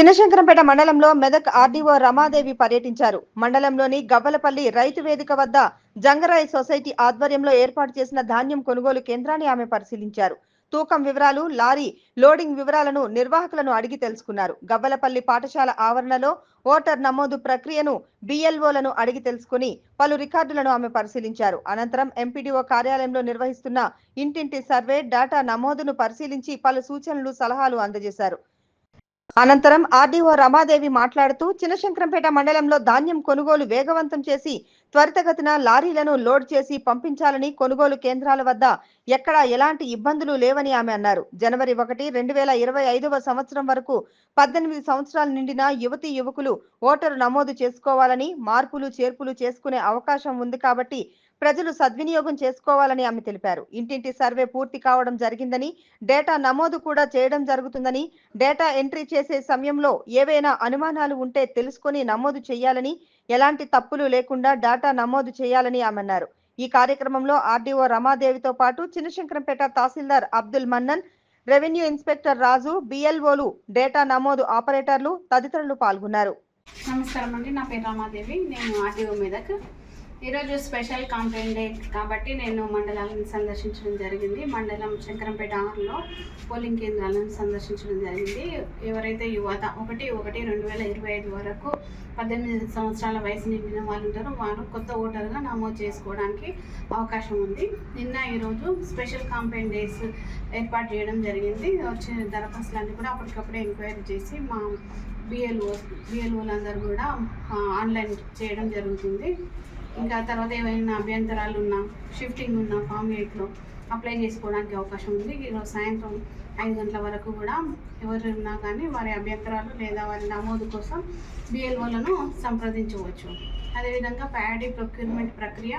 చినశంకరంపేట మండలంలో మెదక్ ఆర్డీఓ రమాదేవి పర్యటించారు. మండలంలోని గవ్వలపల్లి రైతు వేదిక వద్ద జంగరాయ్ సొసైటీ ఆధ్వర్యంలో ఏర్పాటు చేసిన ధాన్యం కొనుగోలు కేంద్రాన్ని ఆమె పరిశీలించారు. తూకం వివరాలు, లారీ లోడింగ్ వివరాలను నిర్వాహకులను అడిగి తెలుసుకున్నారు. గవ్వలపల్లి పాఠశాల ఆవరణలో ఓటర్ నమోదు ప్రక్రియను బిఎల్ఓలను అడిగి తెలుసుకుని పలు రికార్డులను ఆమె పరిశీలించారు. అనంతరం ఎంపీడీఓ కార్యాలయంలో నిర్వహిస్తున్న ఇంటింటి సర్వే డేటా నమోదును పరిశీలించి పలు సూచనలు, సలహాలు అందజేశారు. అనంతరం ఆర్డీఓ రమాదేవి మాట్లాడుతూ చినశంకరంపేట మండలంలో ధాన్యం కొనుగోలు వేగవంతం చేసి త్వరితగతిన లారీలను లోడ్ చేసి పంపించాలని, కొనుగోలు కేంద్రాల వద్ద ఎక్కడా ఎలాంటి ఇబ్బందులు లేవని ఆమె అన్నారు. జనవరి 1, 2025వ సంవత్సరం వరకు 18 సంవత్సరాలు నిండిన యువతీ యువకులు ఓటరు నమోదు చేసుకోవాలని, మార్పులు చేర్పులు చేసుకునే అవకాశం ఉంది కాబట్టి ప్రజలు సద్వినియోగం చేసుకోవాలని ఆమె తెలిపారు. ఇంటింటి సర్వే పూర్తి కావడం జరిగిందని, డేటా నమోదు కూడా చేయడం జరుగుతుందని, డేటా ఎంట్రీ చేసే సమయంలో ఏవైనా అనుమానాలు ఉంటే తెలుసుకొని నమోదు చేయాలని, ఎలాంటి తప్పులు లేకుండా డేటా నమోదు చేయాలని ఆమె అన్నారు. ఈ కార్యక్రమంలో ఆర్డీఓ రమాదేవితో పాటు చినశంకరంపేట తహసీల్దార్ అబ్దుల్ మన్నన్, రెవెన్యూ ఇన్స్పెక్టర్ రాజు, బిఎల్ఓలు, డేటా నమోదు ఆపరేటర్లు తదితరులు పాల్గొన్నారు. నమస్కారం అండి, నా పేరు రమాదేవి. నేను ఆర్డీఓ మెదక్. ఈరోజు స్పెషల్ కాంప్లైంట్ డే కాబట్టి నేను మండలాలను సందర్శించడం జరిగింది. మండలం శంకరంపేట ఆరులో పోలింగ్ కేంద్రాలను సందర్శించడం జరిగింది. ఎవరైతే యువత 1/1/2025 వరకు 18 సంవత్సరాల వయసు నిండిన వాళ్ళు ఉంటారో వారు కొత్త ఓటర్గా నమోదు చేసుకోవడానికి అవకాశం ఉంది. ఈరోజు స్పెషల్ కాంప్లైంట్ డేస్ ఏర్పాటు చేయడం జరిగింది. వచ్చిన దరఖాస్తులన్నీ కూడా అప్పటికప్పుడే ఎంక్వైరీ చేసి మా బిఎల్ఓలందరూ కూడా ఆన్లైన్ చేయడం జరుగుతుంది. ఇంకా తర్వాత ఏమైనా అభ్యంతరాలు ఉన్నా, షిఫ్టింగ్ ఉన్న ఫామ్ 8లో అప్లై చేసుకోవడానికి అవకాశం ఉంది. ఈరోజు సాయంత్రం 5 గంటల వరకు కూడా ఎవరు ఉన్నా కానీ వారి అభ్యంతరాలు లేదా వారి నమోదు కోసం బిఎల్ఓలను సంప్రదించవచ్చు. అదేవిధంగా ప్యాడీ ప్రొక్యూర్మెంట్ ప్రక్రియ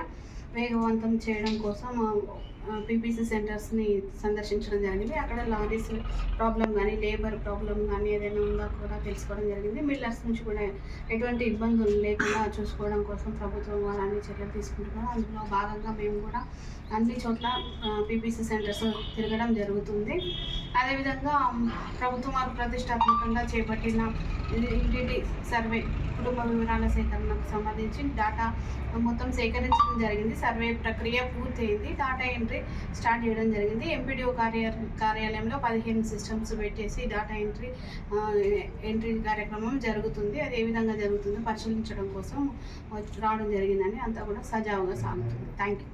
వేగవంతం చేయడం కోసం పీపీసీ సెంటర్స్ని సందర్శించడం జరిగింది. అక్కడ లారీస్ ప్రాబ్లం కానీ, లేబర్ ప్రాబ్లం కానీ ఏదైనా ఉందో కూడా తెలుసుకోవడం జరిగింది. మిల్లర్స్ నుంచి కూడా ఎటువంటి ఇబ్బందులు లేకుండా చూసుకోవడం కోసం ప్రభుత్వం వాళ్ళని చర్యలు తీసుకుంటున్నారు. అందులో భాగంగా మేము కూడా అన్ని చోట్ల పీపీసీ సెంటర్స్ తిరగడం జరుగుతుంది. అదేవిధంగా ప్రభుత్వం వారు ప్రతిష్టాత్మకంగా చేపట్టిన ఇంటింటి సర్వే, కుటుంబ వివరాల సేకరణకు సంబంధించి డేటా మొత్తం సేకరించడం జరిగింది. సర్వే ప్రక్రియ పూర్తయింది. డేటా ఎంట్రీ స్టార్ట్ చేయడం జరిగింది. ఎంపీడీఓ కార్యాలయంలో 15 సిస్టమ్స్ పెట్టేసి డేటా ఎంట్రీ కార్యక్రమం జరుగుతుంది. అది ఏ విధంగా జరుగుతుందో పరిశీలించడం కోసం రావడం జరిగిందని అంతా కూడా సజావుగా సాగుతుంది. Thank you.